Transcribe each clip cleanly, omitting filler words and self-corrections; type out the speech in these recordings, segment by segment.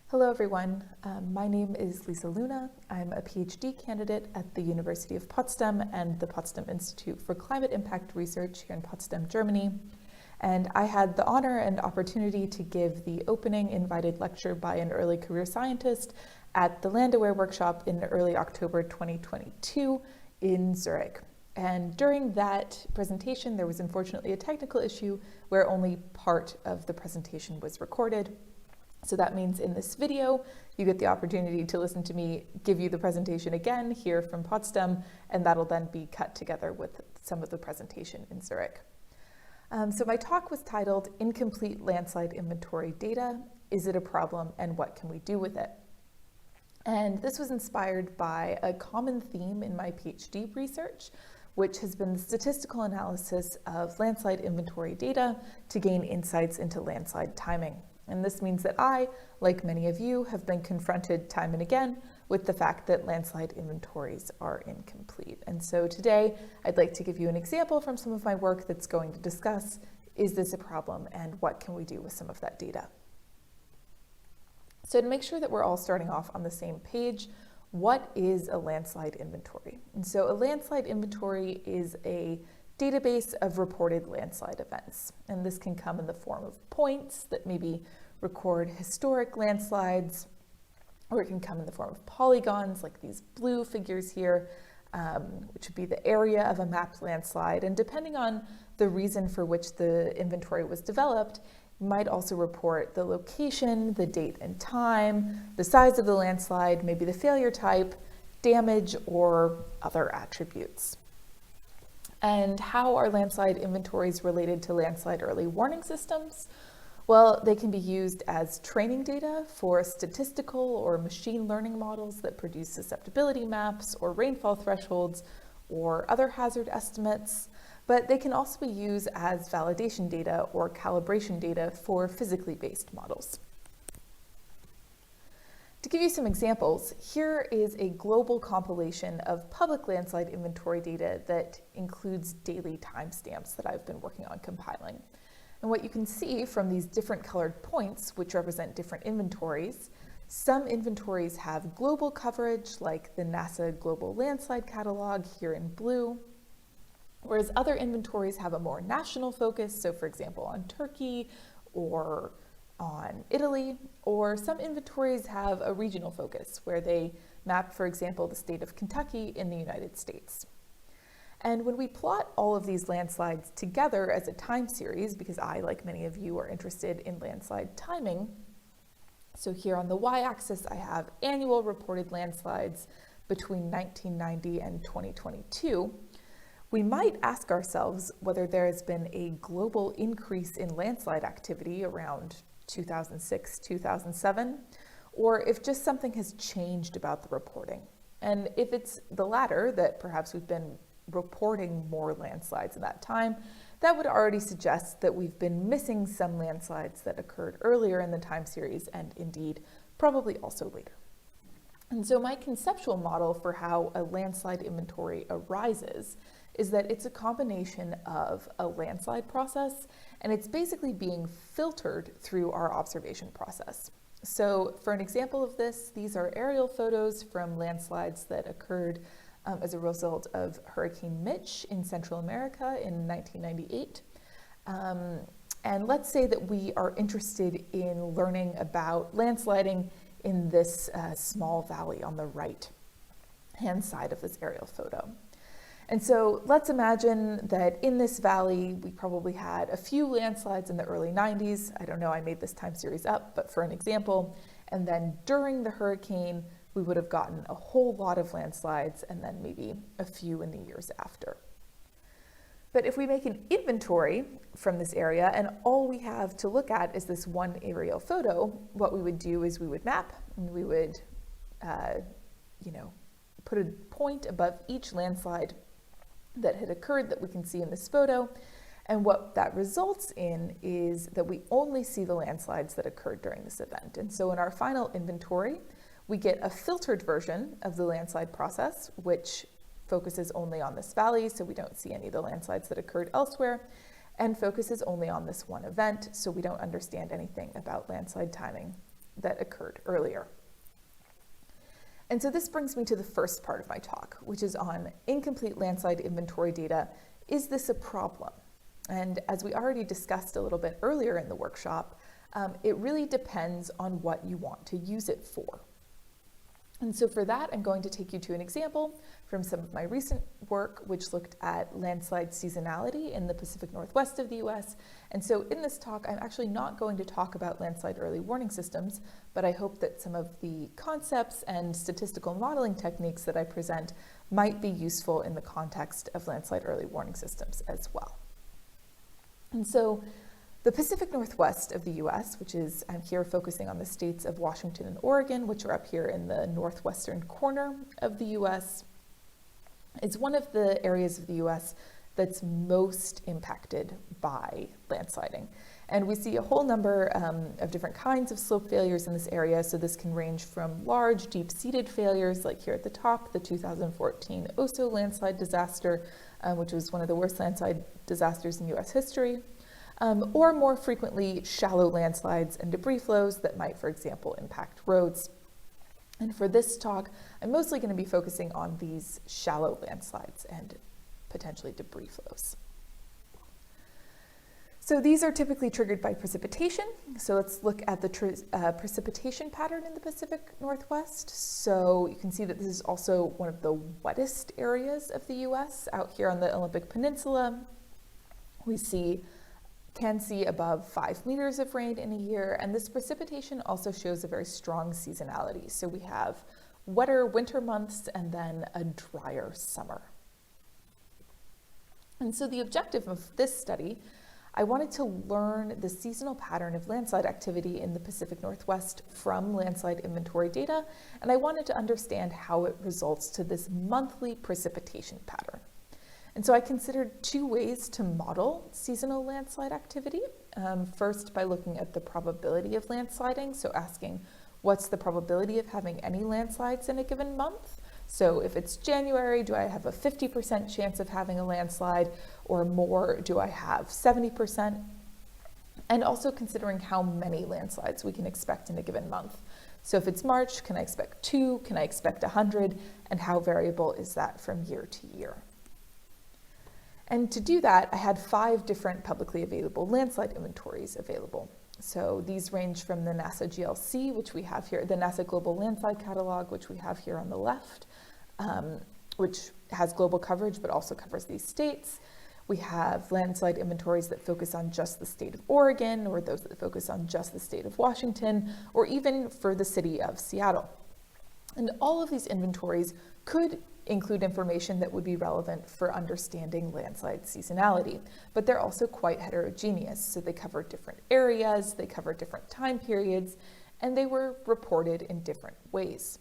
Hello everyone, my name is Lisa Luna. I'm a PhD candidate at the University of Potsdam and the Potsdam Institute for Climate Impact Research here in Potsdam, Germany. And I had the honor and opportunity to give the opening invited lecture by an early career scientist at the LandAware workshop in early October 2022 in Zurich. And during that presentation, there was unfortunately a technical issue where only part of the presentation was recorded. So that means in this video, you get the opportunity to listen to me give you the presentation again here from Potsdam, and that'll then be cut together with some of the presentation in Zurich. So my talk was titled Incomplete Landslide Inventory Data, Is It a Problem and What Can We Do with It? And this was inspired by a common theme in my PhD research, which has been the statistical analysis of landslide inventory data to gain insights into landslide timing. And this means that I, like many of you, have been confronted time and again with the fact that landslide inventories are incomplete. And so today, I'd like to give you an example from some of my work that's going to discuss, is this a problem and what can we do with some of that data? So to make sure that we're all starting off on the same page, what is a landslide inventory? And so a landslide inventory is a database of reported landslide events. And this can come in the form of points that maybe record historic landslides, or it can come in the form of polygons like these blue figures here, which would be the area of a mapped landslide. And depending on the reason for which the inventory was developed, you might also report the location, the date and time, the size of the landslide, maybe the failure type, damage, or other attributes. And how are landslide inventories related to landslide early warning systems? Well, they can be used as training data for statistical or machine learning models that produce susceptibility maps or rainfall thresholds or other hazard estimates, but they can also be used as validation data or calibration data for physically based models. To give you some examples, here is a global compilation of public landslide inventory data that includes daily timestamps that I've been working on compiling. And what you can see from these different colored points, which represent different inventories, some inventories have global coverage, like the NASA Global Landslide Catalog here in blue, whereas other inventories have a more national focus, so for example on Turkey or on Italy, or some inventories have a regional focus where they map, for example, the state of Kentucky in the United States. And when we plot all of these landslides together as a time series, because I, like many of you, are interested in landslide timing, so here on the y-axis I have annual reported landslides between 1990 and 2022, we might ask ourselves whether there has been a global increase in landslide activity around 2006, 2007, or if just something has changed about the reporting. And if it's the latter, that perhaps we've been reporting more landslides in that time, that would already suggest that we've been missing some landslides that occurred earlier in the time series and indeed probably also later. And so my conceptual model for how a landslide inventory arises is that it's a combination of a landslide process, and it's basically being filtered through our observation process. So for an example of this, these are aerial photos from landslides that occurred as a result of Hurricane Mitch in Central America in 1998. And let's say that we are interested in learning about landsliding in this small valley on the right-hand side of this aerial photo. And so let's imagine that in this valley, we probably had a few landslides in the early 90s. I don't know, I made this time series up, but for an example. And then during the hurricane, we would have gotten a whole lot of landslides and then maybe a few in the years after. But if we make an inventory from this area and all we have to look at is this one aerial photo, what we would do is we would map and we would put a point above each landslide that had occurred that we can see in this photo. And what that results in is that we only see the landslides that occurred during this event. And so in our final inventory, we get a filtered version of the landslide process, which focuses only on this valley, so we don't see any of the landslides that occurred elsewhere, and focuses only on this one event, so we don't understand anything about landslide timing that occurred earlier. And so this brings me to the first part of my talk, which is on incomplete landslide inventory data. Is this a problem? And as we already discussed a little bit earlier in the workshop, it really depends on what you want to use it for. And so for that, I'm going to take you to an example from some of my recent work, which looked at landslide seasonality in the Pacific Northwest of the US. And so in this talk, I'm actually not going to talk about landslide early warning systems, but I hope that some of the concepts and statistical modeling techniques that I present might be useful in the context of landslide early warning systems as well. And so the Pacific Northwest of the US, which is, I'm here focusing on the states of Washington and Oregon, which are up here in the northwestern corner of the US, is one of the areas of the US that's most impacted by landsliding. And we see a whole number of different kinds of slope failures in this area. So this can range from large, deep-seated failures, like here at the top, the 2014 Oso landslide disaster, which was one of the worst landslide disasters in US history, or more frequently, shallow landslides and debris flows that might, for example, impact roads. And for this talk, I'm mostly going to be focusing on these shallow landslides and potentially debris flows. So these are typically triggered by precipitation. So let's look at the precipitation pattern in the Pacific Northwest. So you can see that this is also one of the wettest areas of the US. Out here on the Olympic Peninsula, we can see above 5 meters of rain in a year, and this precipitation also shows a very strong seasonality. So we have wetter winter months and then a drier summer. And so the objective of this study, I wanted to learn the seasonal pattern of landslide activity in the Pacific Northwest from landslide inventory data, and I wanted to understand how it results to this monthly precipitation pattern. And so I considered two ways to model seasonal landslide activity. First, by looking at the probability of landsliding, so asking what's the probability of having any landslides in a given month? So if it's January, do I have a 50% chance of having a landslide, or more, do I have 70%? And also considering how many landslides we can expect in a given month. So if it's March, can I expect 2? Can I expect 100? And how variable is that from year to year? And to do that, I had 5 different publicly available landslide inventories available. So these range from the NASA GLC, which we have here, the NASA Global Landslide Catalog, which we have here on the left, which has global coverage, but also covers these states. We have landslide inventories that focus on just the state of Oregon, or those that focus on just the state of Washington, or even for the city of Seattle. And all of these inventories could include information that would be relevant for understanding landslide seasonality, but they're also quite heterogeneous. So they cover different areas, they cover different time periods, and they were reported in different ways.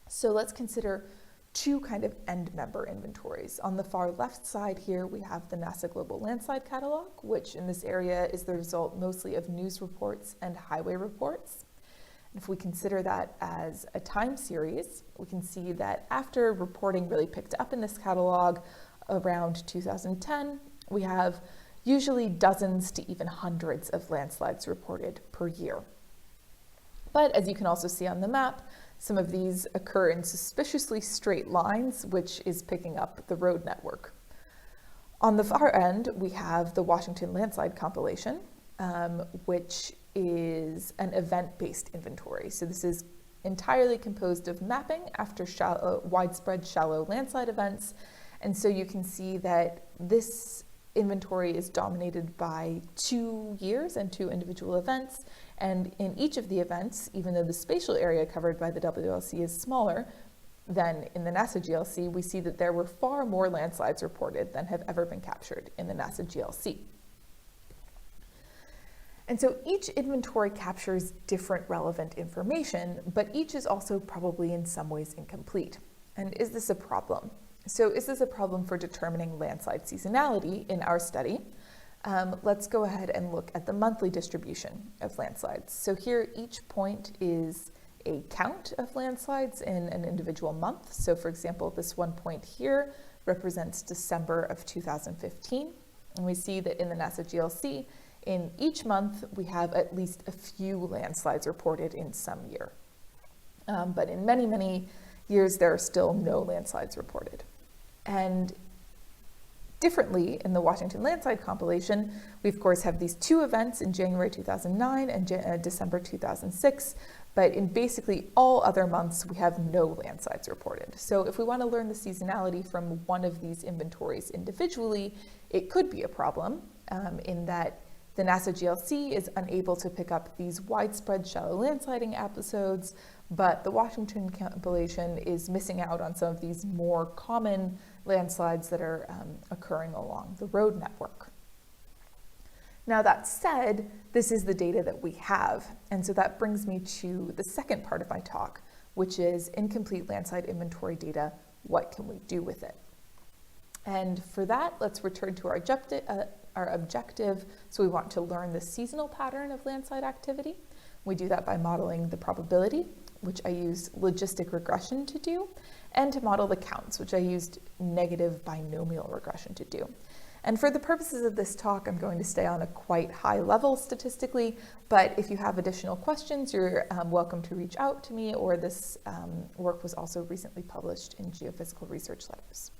So let's consider 2 kind of end member inventories. On the far left side here, we have the NASA Global Landslide Catalog, which in this area is the result mostly of news reports and highway reports. If we consider that as a time series, we can see that after reporting really picked up in this catalog around 2010, we have usually dozens to even hundreds of landslides reported per year. But as you can also see on the map, some of these occur in suspiciously straight lines, which is picking up the road network. On the far end, we have the Washington landslide compilation, which is an event-based inventory. So this is entirely composed of mapping after widespread shallow landslide events. And so you can see that this inventory is dominated by 2 years and 2 individual events. And in each of the events, even though the spatial area covered by the WLC is smaller than in the NASA GLC, we see that there were far more landslides reported than have ever been captured in the NASA GLC. And so each inventory captures different relevant information, but each is also probably in some ways incomplete. And is this a problem? So is this a problem for determining landslide seasonality in our study? Let's go ahead and look at the monthly distribution of landslides. So here each point is a count of landslides in an individual month. So for example, this one point here represents December of 2015. And we see that in the NASA GLC, in each month we have at least a few landslides reported in some year. But in many, many years, there are still no landslides reported. And differently, in the Washington landslide compilation, we of course have these two events in January 2009 and December 2006, but in basically all other months, we have no landslides reported. So if we want to learn the seasonality from one of these inventories individually, it could be a problem in that the NASA GLC is unable to pick up these widespread shallow landsliding episodes, but the Washington compilation is missing out on some of these more common landslides that are occurring along the road network. Now that said, this is the data that we have, and so that brings me to the second part of my talk, which is incomplete landslide inventory data. What can we do with it? And for that, let's return to our objective. So we want to learn the seasonal pattern of landslide activity. We do that by modeling the probability, which I used logistic regression to do, and to model the counts, which I used negative binomial regression to do. And for the purposes of this talk, I'm going to stay on a quite high level statistically, but if you have additional questions, you're welcome to reach out to me, or this work was also recently published in Geophysical Research Letters.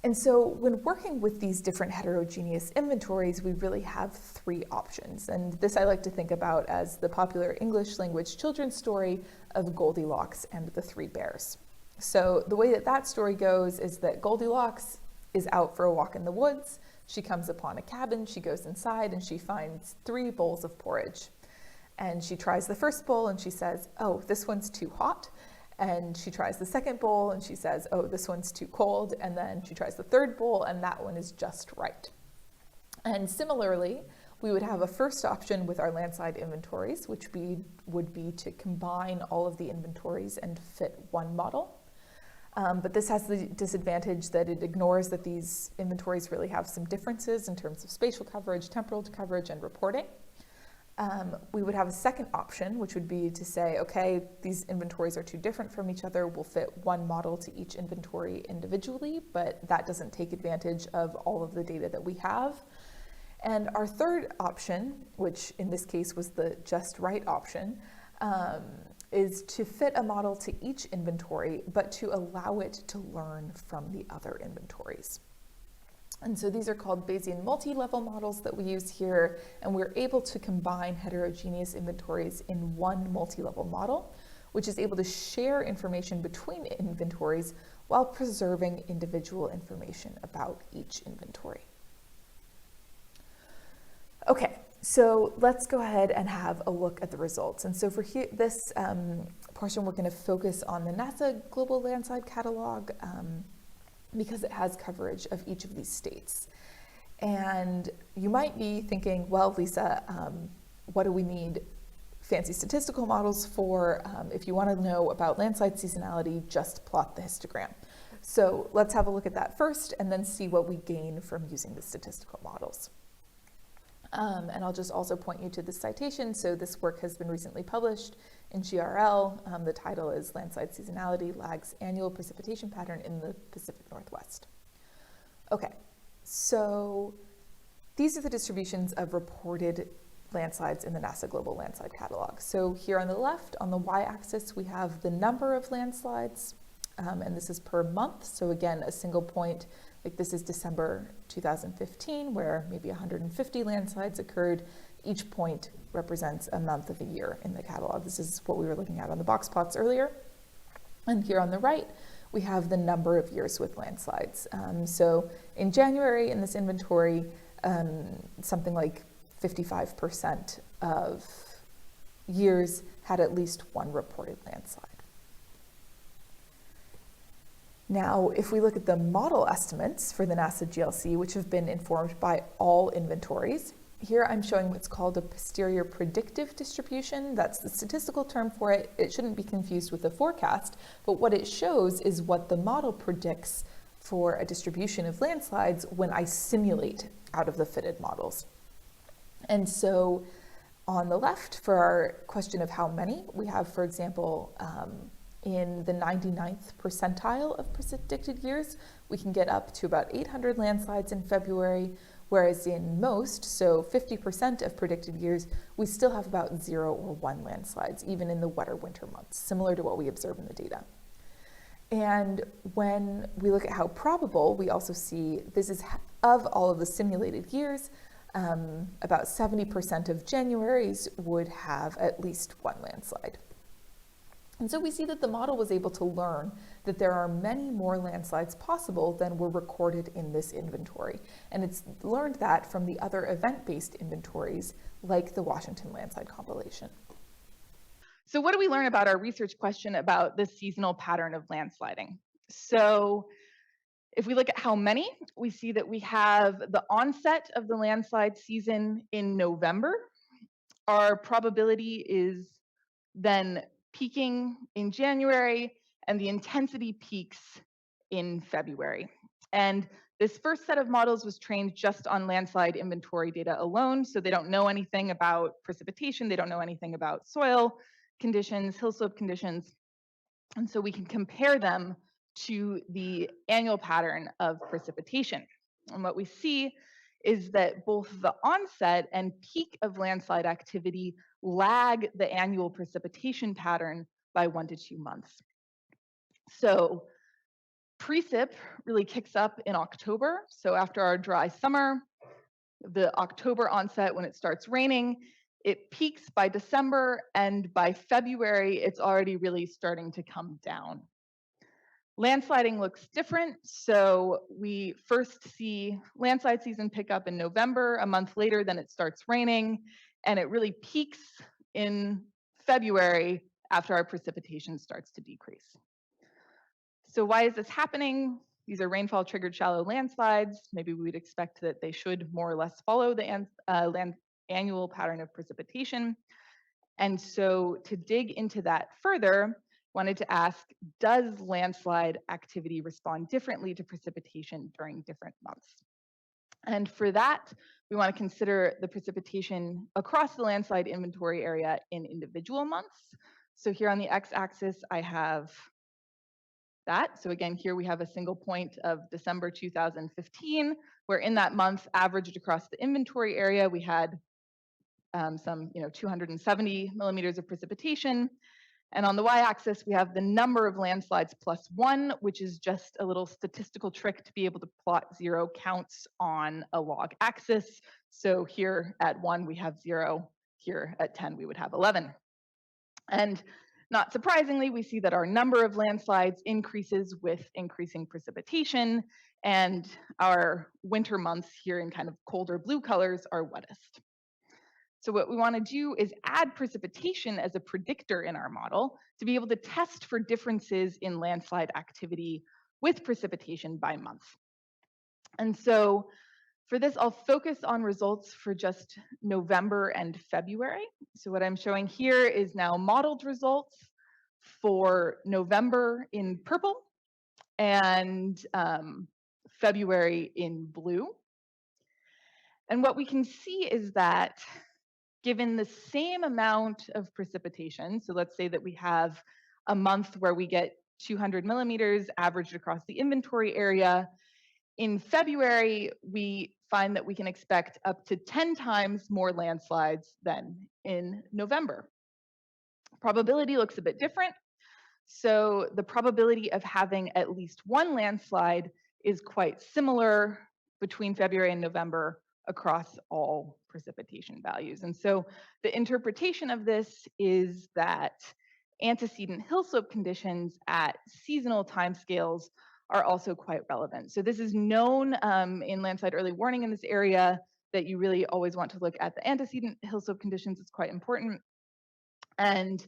And so when working with these different heterogeneous inventories, we really have three options. And this I like to think about as the popular English language children's story of Goldilocks and the Three Bears. So the way that that story goes is that Goldilocks is out for a walk in the woods. She comes upon a cabin, she goes inside, and she finds 3 bowls of porridge. And she tries the first bowl and she says, oh, this one's too hot. And she tries the second bowl and she says, oh, this one's too cold. And then she tries the third bowl and that one is just right. And similarly, we would have a first option with our landslide inventories, which would be to combine all of the inventories and fit one model. But this has the disadvantage that it ignores that these inventories really have some differences in terms of spatial coverage, temporal coverage, and reporting. We would have a second option, which would be to say, okay, these inventories are too different from each other. We'll fit one model to each inventory individually, but that doesn't take advantage of all of the data that we have. And our third option, which in this case was the just right option, is to fit a model to each inventory, but to allow it to learn from the other inventories. And so these are called Bayesian multi-level models that we use here, and we're able to combine heterogeneous inventories in one multi-level model, which is able to share information between inventories while preserving individual information about each inventory. Okay, so let's go ahead and have a look at the results. And so for this portion, we're going to focus on the NASA Global Landslide Catalog, because it has coverage of each of these states. And you might be thinking, well, Lisa, what do we need fancy statistical models for? If you want to know about landslide seasonality, just plot the histogram. So let's have a look at that first and then see what we gain from using the statistical models. And I'll just also point you to the citation. So this work has been recently published in GRL. The title is Landslide Seasonality Lags Annual Precipitation Pattern in the Pacific Northwest. Okay, so these are the distributions of reported landslides in the NASA Global Landslide Catalog. So here on the left, on the y-axis, we have the number of landslides, and this is per month. So again, a single point. Like this is December 2015, where maybe 150 landslides occurred. Each point represents a month of the year in the catalog. This is what we were looking at on the box plots earlier. And here on the right, we have the number of years with landslides. So in January in this inventory, something like 55% of years had at least one reported landslide. Now, if we look at the model estimates for the NASA GLC, which have been informed by all inventories, here I'm showing what's called a posterior predictive distribution. That's the statistical term for it. It shouldn't be confused with a forecast, but what it shows is what the model predicts for a distribution of landslides when I simulate out of the fitted models. And so on the left, for our question of how many, we have, for example, in the 99th percentile of predicted years, we can get up to about 800 landslides in February. Whereas in most, so 50% of predicted years, we still have about 0 or 1 landslides, even in the wetter winter months, similar to what we observe in the data. And when we look at how probable, we also see this is of all of the simulated years, about 70% of Januaries would have at least 1 landslide. And so we see that the model was able to learn that there are many more landslides possible than were recorded in this inventory. And it's learned that from the other event-based inventories, like the Washington landslide compilation. So what do we learn about our research question about the seasonal pattern of landsliding? So if we look at how many, we see that we have the onset of the landslide season in November. Our probability is then peaking in January, and the intensity peaks in February. And this first set of models was trained just on landslide inventory data alone, so they don't know anything about precipitation, they don't know anything about soil conditions, hill slope conditions, and so we can compare them to the annual pattern of precipitation. And what we see is that both the onset and peak of landslide activity lag the annual precipitation pattern by 1 to 2 months. So precip really kicks up in October. So after our dry summer, the October onset when it starts raining, it peaks by December, and by February, it's already really starting to come down. Landsliding looks different. So we first see landslide season pick up in November. A month later, then it starts raining, and it really peaks in February after our precipitation starts to decrease. So why is this happening? These are rainfall triggered shallow landslides. Maybe we would expect that they should more or less follow the annual pattern of precipitation. And so to dig into that further, wanted to ask, does landslide activity respond differently to precipitation during different months? And for that, we want to consider the precipitation across the landslide inventory area in individual months. So here on the x-axis, I have that. So again, here we have a single point of December 2015, where in that month, averaged across the inventory area, we had some 270 millimeters of precipitation. And on the y-axis, we have the number of landslides plus 1, which is just a little statistical trick to be able to plot 0 counts on a log axis. So here at 1, we have 0. Here at 10, we would have 11. And not surprisingly, we see that our number of landslides increases with increasing precipitation, and our winter months here in kind of colder blue colors are wettest. So what we want to do is add precipitation as a predictor in our model to be able to test for differences in landslide activity with precipitation by month. And so for this, I'll focus on results for just November and February. So what I'm showing here is now modeled results for November in purple and February in blue. And what we can see is that given the same amount of precipitation, so let's say that we have a month where we get 200 millimeters averaged across the inventory area, in February, we find that we can expect up to 10 times more landslides than in November. Probability looks a bit different. So the probability of having at least 1 landslide is quite similar between February and November across all precipitation values. And so the interpretation of this is that antecedent hill slope conditions at seasonal timescales are also quite relevant. So this is known in landslide early warning in this area, that you really always want to look at the antecedent hill slope conditions. It's quite important. And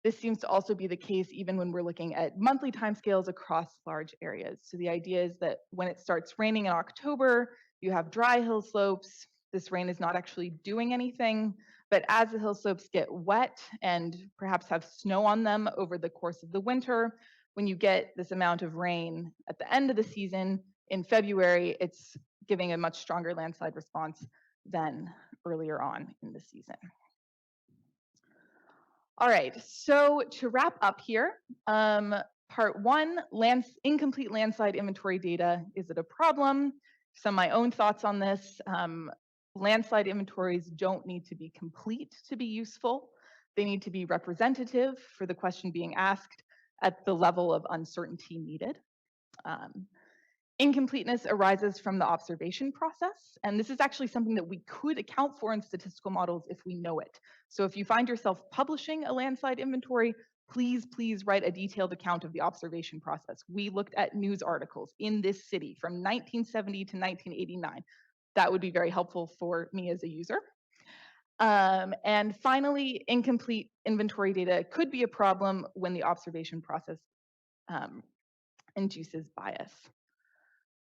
this seems to also be the case even when we're looking at monthly timescales across large areas. So the idea is that when it starts raining in October, you have dry hill slopes. This rain is not actually doing anything, but as the hill slopes get wet and perhaps have snow on them over the course of the winter, when you get this amount of rain at the end of the season in February, it's giving a much stronger landslide response than earlier on in the season. All right, so to wrap up here, part 1, incomplete landslide inventory data, is it a problem? Some of my own thoughts on this. Landslide inventories don't need to be complete to be useful. They need to be representative for the question being asked at the level of uncertainty needed. Incompleteness arises from the observation process, and this is actually something that we could account for in statistical models if we know it. So if you find yourself publishing a landslide inventory, please write a detailed account of the observation process. We looked at news articles in this city from 1970 to 1989. That would be very helpful for me as a user. And finally, incomplete inventory data could be a problem when the observation process induces bias.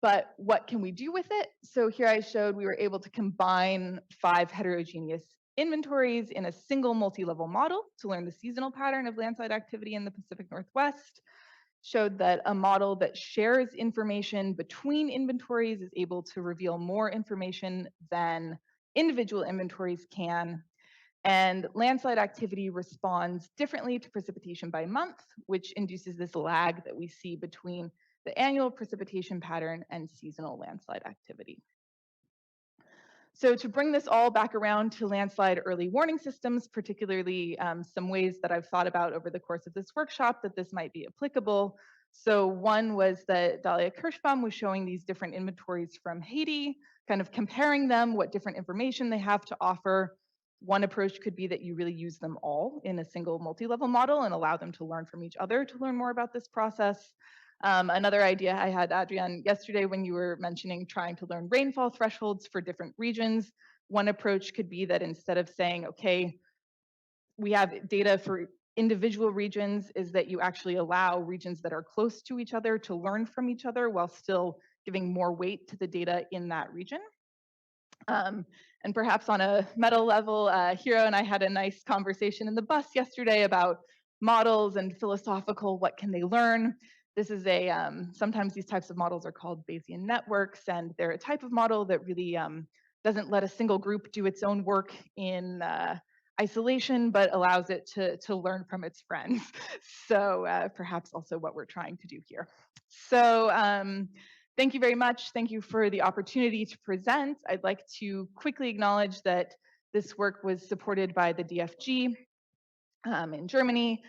But what can we do with it? So here I showed we were able to combine 5 heterogeneous inventories in a single multi-level model to learn the seasonal pattern of landslide activity in the Pacific Northwest. Showed that a model that shares information between inventories is able to reveal more information than individual inventories can. And landslide activity responds differently to precipitation by month, which induces this lag that we see between the annual precipitation pattern and seasonal landslide activity. So to bring this all back around to landslide early warning systems, particularly some ways that I've thought about over the course of this workshop that this might be applicable. So one was that Dalia Kirschbaum was showing these different inventories from Haiti, kind of comparing them, what different information they have to offer. One approach could be that you really use them all in a single multi-level model and allow them to learn from each other to learn more about this process. Another idea I had, Adrian, yesterday when you were mentioning trying to learn rainfall thresholds for different regions, one approach could be that instead of saying, okay, we have data for individual regions, is that you actually allow regions that are close to each other to learn from each other while still giving more weight to the data in that region. And perhaps on a meta level, Hiro and I had a nice conversation in the bus yesterday about models and philosophical, what can they learn? This is a, sometimes these types of models are called Bayesian networks, and they're a type of model that really doesn't let a single group do its own work in isolation, but allows it to learn from its friends. So perhaps also what we're trying to do here. So thank you very much. Thank you for the opportunity to present. I'd like to quickly acknowledge that this work was supported by the DFG in Germany.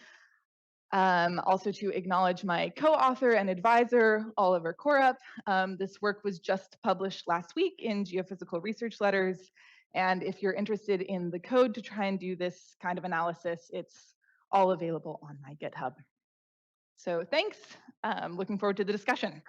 Also to acknowledge my co-author and advisor, Oliver Korup. This work was just published last week in Geophysical Research Letters. And if you're interested in the code to try and do this kind of analysis, it's all available on my GitHub. So thanks. Looking forward to the discussion.